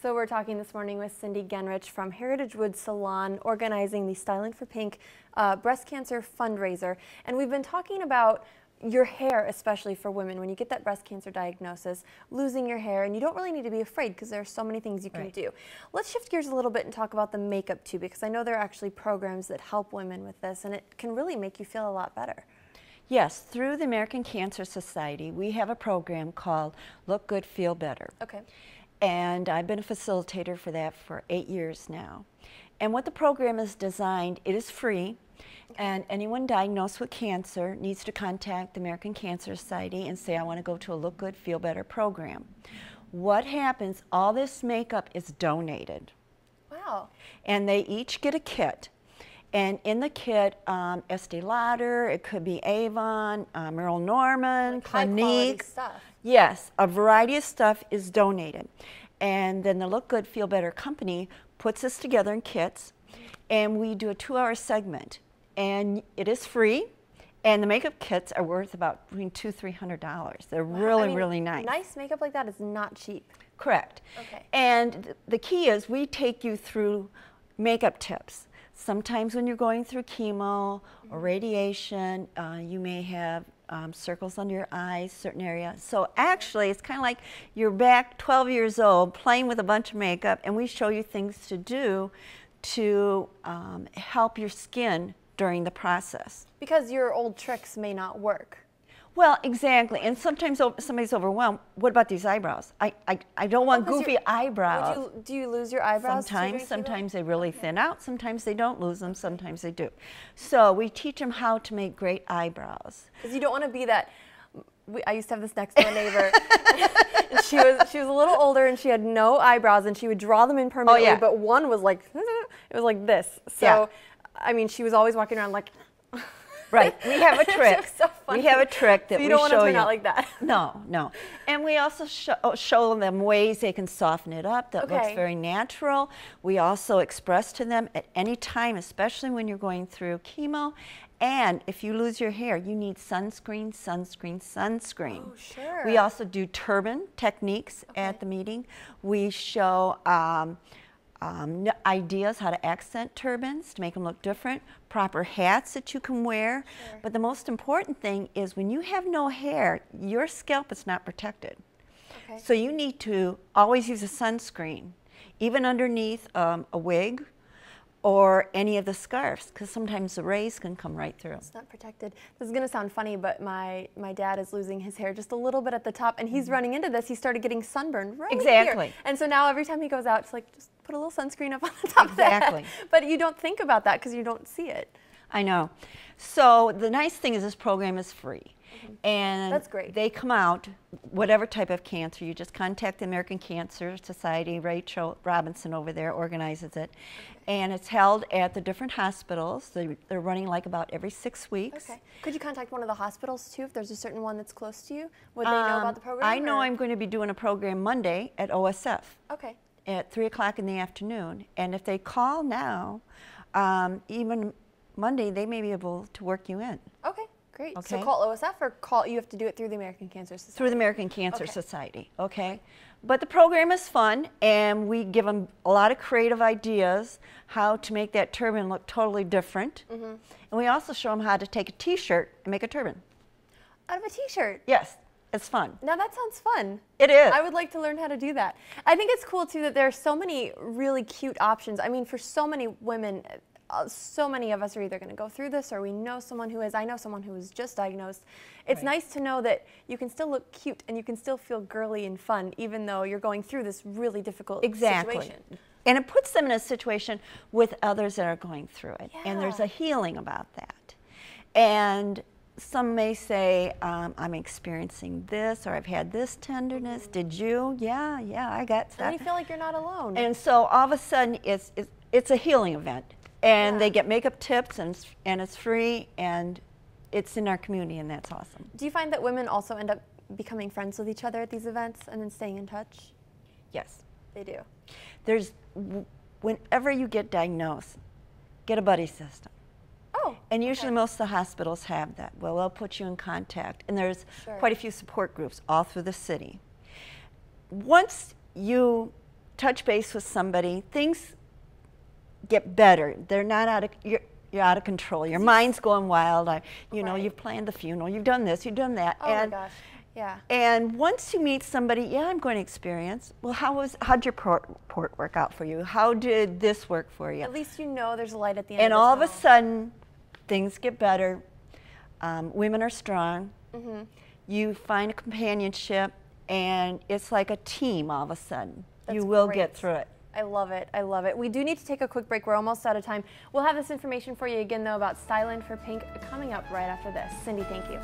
So we're talking this morning with Cindy Genrich from Heritage Woods Salon, organizing the Styling for Pink breast cancer fundraiser. And we've been talking about your hair, especially for women. When you get that breast cancer diagnosis, losing your hair, and you don't really need to be afraid because there are so many things you can do. Let's shift gears a little bit and talk about the makeup too, because I know there are actually programs that help women with this, and it can really make you feel a lot better. Yes, through the American Cancer Society, we have a program called Look Good, Feel Better. Okay. And I've been a facilitator for that for 8 years now. And what the program is designed, it is free, and anyone diagnosed with cancer needs to contact the American Cancer Society and say, I want to go to a Look Good, Feel Better program. What happens, all this makeup is donated. Wow. And they each get a kit. And in the kit, Estee Lauder, it could be Avon, Merle Norman, like Clinique. Stuff. Yes, a variety of stuff is donated. And then the Look Good, Feel Better company puts this together in kits, and we do a 2-hour segment. And it is free, and the makeup kits are worth about between $200–300. They're really, really nice. Nice makeup like that is not cheap. Correct. Okay. And the key is we take you through makeup tips. Sometimes when you're going through chemo or radiation, you may have circles under your eyes, certain area. So actually, it's kind of like you're back 12 years old playing with a bunch of makeup, and we show you things to do to help your skin during the process. Because your old tricks may not work. Well, exactly, and sometimes somebody's overwhelmed. What about these eyebrows? I don't want goofy eyebrows. Do you lose your eyebrows? Sometimes they really thin out, sometimes they don't lose them, sometimes they do. So we teach them how to make great eyebrows. Because you don't want to be that. I used to have this next door neighbor. And she was a little older, and she had no eyebrows, and she would draw them in permanently, but one was like, it was like this. So, I mean, she was always walking around like. Right, we have a trick. So funny. We have a trick that so we you don't want to turn you. out like that. No, no. And we also show them ways they can soften it up that looks very natural. We also express to them at any time, especially when you're going through chemo. And if you lose your hair, you need sunscreen, sunscreen, sunscreen. Oh, sure. We also do turban techniques at the meeting. We show ideas how to accent turbans to make them look different, proper hats that you can wear. Sure. But the most important thing is when you have no hair, your scalp is not protected. Okay. So you need to always use a sunscreen, even underneath a wig or any of the scarves, because sometimes the rays can come right through. It's not protected. This is going to sound funny, but my dad is losing his hair just a little bit at the top, and he's running into this. He started getting sunburned right here. And so now every time he goes out, it's like, just put a little sunscreen up on the top of the head. But you don't think about that because you don't see it. I know. So the nice thing is this program is free. And that's great. They come out, whatever type of cancer, you just contact the American Cancer Society. Rachel Robinson over there organizes it. And it's held at the different hospitals. They're running like about every 6 weeks. Okay. Could you contact one of the hospitals too if there's a certain one that's close to you? Would they know about the program? I know I'm going to be doing a program Monday at OSF. Okay. At 3 o'clock in the afternoon. And if they call now, even Monday, they may be able to work you in. Okay. Great. Okay. So call OSF or you have to do it through the American Cancer Society? Through the American Cancer Society, okay? But the program is fun, and we give them a lot of creative ideas how to make that turban look totally different. And we also show them how to take a t-shirt and make a turban. Out of a t-shirt? Yes, it's fun. Now that sounds fun. It is. I would like to learn how to do that. I think it's cool too that there are so many really cute options. I mean, for so many women, so many of us are either going to go through this or we know someone who is. I know someone who was just diagnosed. It's nice to know that you can still look cute and you can still feel girly and fun even though you're going through this really difficult situation. And it puts them in a situation with others that are going through it. And there's a healing about that. And some may say, I'm experiencing this, or I've had this tenderness. Did you? Yeah, I got that. And you feel like you're not alone. And so all of a sudden, it's a healing event. And they get makeup tips, and it's free, and it's in our community, and that's awesome. Do you find that women also end up becoming friends with each other at these events and then staying in touch? Yes. They do. Whenever you get diagnosed, get a buddy system. Oh. And usually most of the hospitals have that. Well, they'll put you in contact, and there's quite a few support groups all through the city. Once you touch base with somebody, things get better. They're not out of, you're out of control. Your mind's going wild. You know, you've planned the funeral, you've done this, you've done that. Oh my gosh, yeah. And once you meet somebody, yeah, I'm going to experience. Well, how'd your port work out for you? How did this work for you? At least you know there's a light at the end and of the tunnel. all of a sudden, things get better. Women are strong. Mm-hmm. You find a companionship, and it's like a team all of a sudden. That's you will great. get through it. I love it. I love it. We do need to take a quick break. We're almost out of time. We'll have this information for you again, though, about Sylin for Pink coming up right after this. Cindy, thank you.